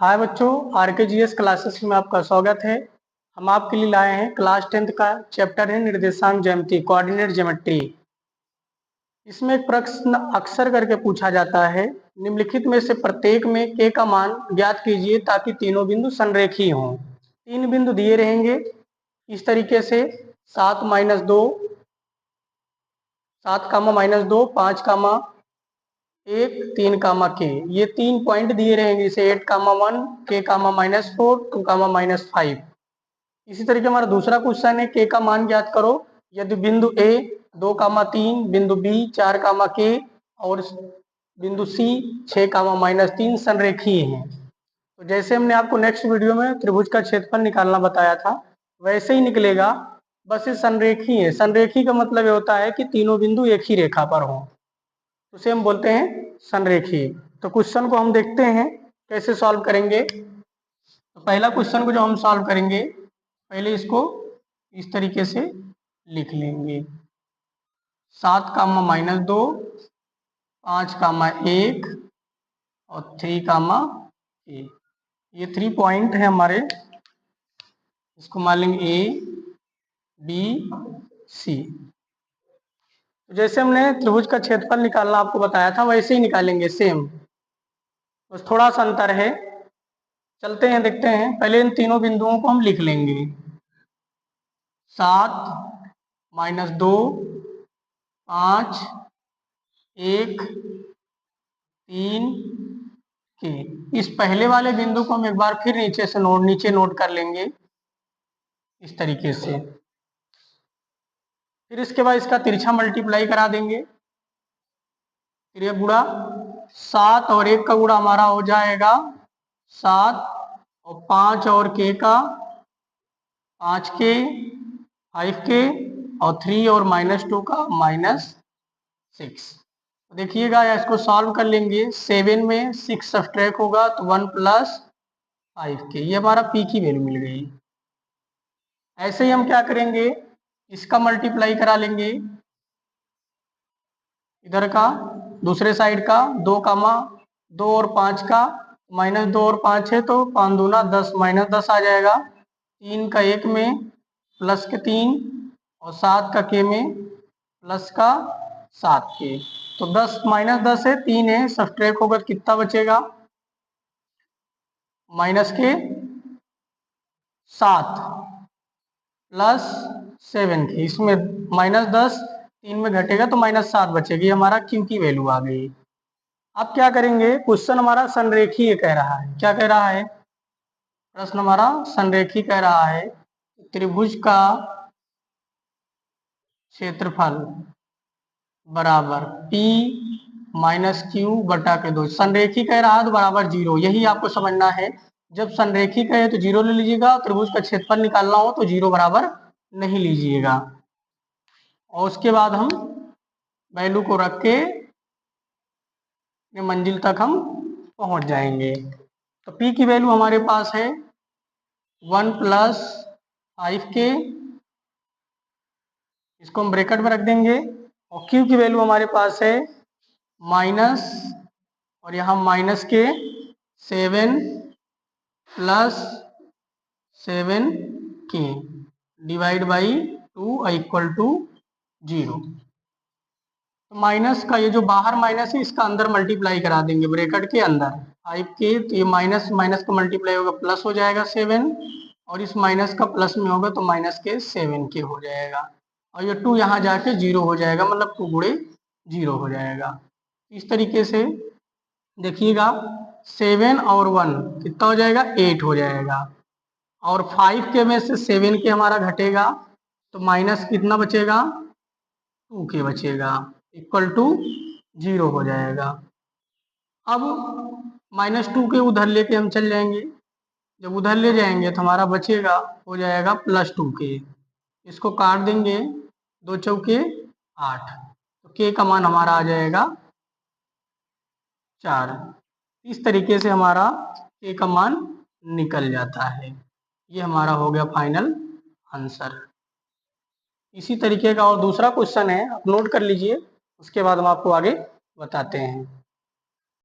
हाय बच्चों, आरकेजीएस क्लासेस में आपका स्वागत है। हम आपके लिए लाए हैं क्लास 10th का चैप्टर है निर्देशांक ज्यामिति, कोऑर्डिनेट ज्योमेट्री। इसमें एक प्रश्न अक्सर करके पूछा जाता है, निम्नलिखित में से प्रत्येक में के का मान ज्ञात कीजिए ताकि तीनों बिंदु संरेखीय हों। तीन बिंदु दिए रहेंगे इस तरीके से 7 - 2, 7, -2, 5, 1, 3, के। ये 3 पॉइंट दिए रहेंगे, इसे 8, 1, के, -4, 2, -5। इसी तरीके हमारा दूसरा क्वेश्चन है, के का मान ज्ञात करो यदि बिंदु ए 2, 3, बिंदु बी 4, के और बिंदु सी 6, -3 संरेखीय हैं। तो जैसे हमने आपको नेक्स्ट वीडियो में त्रिभुज का क्षेत्रफल निकालना बताया था, वैसे ही निकलेगा, बस ये संरेखीय है। संरेखीय का मतलब ये होता है कि तीनों बिंदु एक ही रेखा पर हों, उसे हम बोलते हैं संरेखीय। तो क्वेश्चन को हम देखते हैं कैसे सॉल्व करेंगे। तो पहला क्वेश्चन को जो हम सॉल्व करेंगे, पहले इसको इस तरीके से लिख लेंगे, 7, -2, 5, 1 और 3, ए। ये 3 पॉइंट है हमारे, इसको मान लेंगे ए, बी, सी। जैसे हमने त्रिभुज का क्षेत्रफल निकालना आपको बताया था, वैसे ही निकालेंगे सेम, बस थोड़ा सा अंतर है। चलते हैं, देखते हैं। पहले इन तीनों बिंदुओं को हम लिख लेंगे, 7, -2, 5, 1, 3 के। इस पहले वाले बिंदु को हम एक बार फिर नीचे नोट कर लेंगे इस तरीके से। फिर इसके बाद इसका तिरछा मल्टीप्लाई करा देंगे, फिर ये गुणा 7 और 1 का गुणा हमारा हो जाएगा 7 और 5 और के का 5 के, 5 के और 3 और -2 का -6। देखिएगा, या इसको सॉल्व कर लेंगे, 7 में 6 सब्ट्रैक्ट होगा तो 1 + 5 के। ये हमारा पी की वैल्यू मिल गई। ऐसे ही हम क्या करेंगे, इसका मल्टीप्लाई करा लेंगे, इधर का दूसरे साइड का 2, 2 और 5 का, -2 और 5 है तो 5 दूना 10, -10 आ जाएगा। 3 का 1 में प्लस के 3 और 7 का के में प्लस का 7 के। तो 10 -10 है, 3 है, सब्ट्रैक्ट होगा तो कितना बचेगा, माइनस के 7 प्लस 7 के। इसमें -10 3 में घटेगा तो -7 बचेगी, हमारा क्यू की वैल्यू आ गई। अब क्या करेंगे, क्वेश्चन हमारा संरेखीय कह रहा है। क्या कह रहा है प्रश्न हमारा, संरेखीय कह रहा है। त्रिभुज का क्षेत्रफल बराबर P - Q बटा के 2। संरेखीय कह रहा है तो बराबर 0, यही आपको समझना है। जब संरेखीय कहे तो 0 ले लीजिएगा, त्रिभुज का क्षेत्रफल निकालना हो तो 0 बराबर नहीं लीजिएगा। और उसके बाद हम वैल्यू को रख के मंजिल तक हम पहुंच जाएंगे। तो P की वैल्यू हमारे पास है 1 + 5 के, इसको हम ब्रैकेट में रख देंगे। और Q की वैल्यू हमारे पास है माइनस, और यहाँ माइनस के 7 + 7 के डिवाइड बाई 2 = 0। तो माइनस का ये जो बाहर माइनस है, इसका अंदर मल्टीप्लाई करा देंगे ब्रैकेट के अंदर 5 के। तो ये माइनस माइनस का मल्टीप्लाई होगा, प्लस हो जाएगा 7, और इस माइनस का प्लस में होगा तो माइनस के 7 के हो जाएगा। और ये 2 यहाँ जाके 0 हो जाएगा, मतलब 2 गुणे 0 हो जाएगा। इस तरीके से देखिएगा, 7 और 1 कितना हो जाएगा, 8 हो जाएगा। और 5 के में से 7 के हमारा घटेगा तो माइनस कितना बचेगा, 2 के बचेगा, =0 हो जाएगा। अब -2 के उधर लेके हम चल जाएंगे। जब उधर ले जाएंगे तो हमारा बचेगा, हो जाएगा +2 के। इसको काट देंगे, 2 चौके 8, तो के का मान हमारा आ जाएगा 4। इस तरीके से हमारा के का मान निकल जाता है। ये हमारा हो गया फाइनल आंसर। इसी तरीके का और दूसरा क्वेश्चन है, आप नोट कर लीजिए, उसके बाद हम आपको आगे बताते हैं।